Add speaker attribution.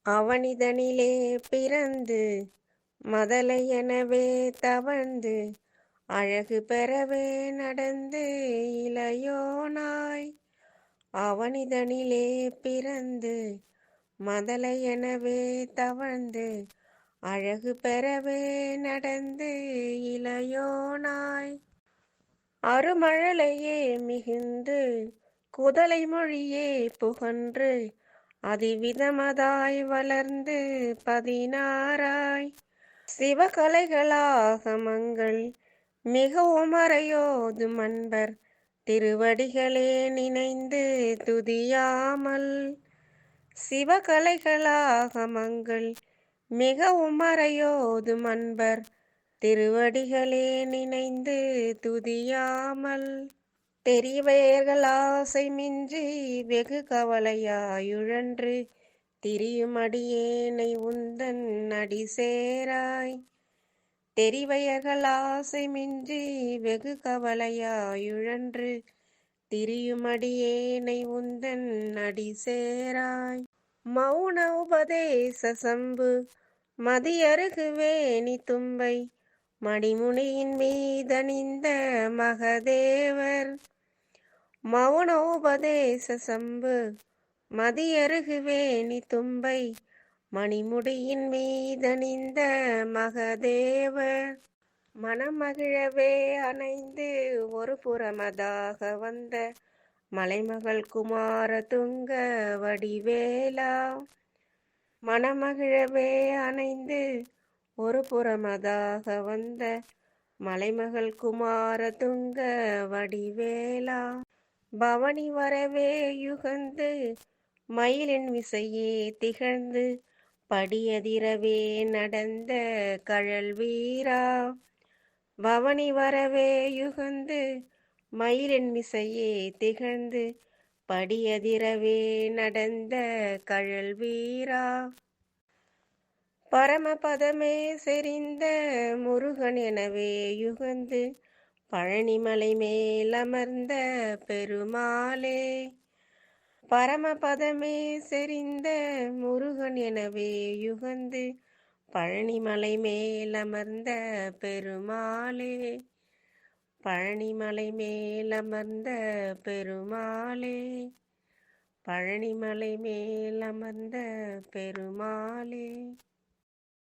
Speaker 1: அவனிதனிலே பிறந்து மதலை எனவே தவழ்ந்து அழகு பெறவே நடந்து இளையோனாய். அவனிதனிலே பிறந்து மதலை எனவே தவழ்ந்து அழகு பெறவே நடந்து இளையோனாய். அருமழலையே மிகுந்து குதலை மொழியே புகன்று அதிவிதமதாய் வளர்ந்து 16ஆய். சிவகலைகளாகமங்கள் மிகவும் அறையோதும் அன்பர் திருவடிகளே நினைந்து துதியாமல். சிவகலைகளாகமங்கள் மிகவும் அறையோதும் அன்பர் திருவடிகளே நினைந்து துதியாமல். தெரியவயர்கள் ஆசை மின்றி வெகு கவலையாயுழன்று திரியும் அடியேனை உந்தன் அடி சேராய். தெரிவயர்கள் ஆசை மின்றி வெகு கவலையாயுழன்று திரியும் அடியேனை உந்தன் அடி சேராய். மௌன உபதேச சம்பு மதியருகு வேணி தும்பை மணிமுனியின் மீதணிந்த மகதேவர். மௌன உபதேச சம்பு மதியருகு வேணி தும்பை மணிமுடியின் மீதணிந்த மகதேவர். மனமகிழவே அணைந்து ஒரு புறமதாக வந்த மலைமகள் குமார துங்க வடிவேலா. மனமகிழவே அணைந்து ஒரு புறமதாக வந்த மலைமகள் குமார துங்க வடிவேலா. பவனி வரவே யுகந்து மயிலின் விசையே திகழ்ந்து படியதிரவே நடந்த கழல் வீரா. பவனி வரவே யுகந்து மயிலின் விசையே திகழ்ந்து படியதிரவே நடந்த கழல் வீரா. பரமபதமே செறிந்த முருகன் எனவே யுகந்து பழனிமலை மேலமர்ந்த பெருமாளே. பரமபதமே செறிந்த முருகன் எனவே யுகந்து பழனிமலை மேலமர்ந்த பெருமாளே. பழனிமலை மேலமர்ந்த பெருமாளே. பழனிமலை மேலமர்ந்த பெருமாளே.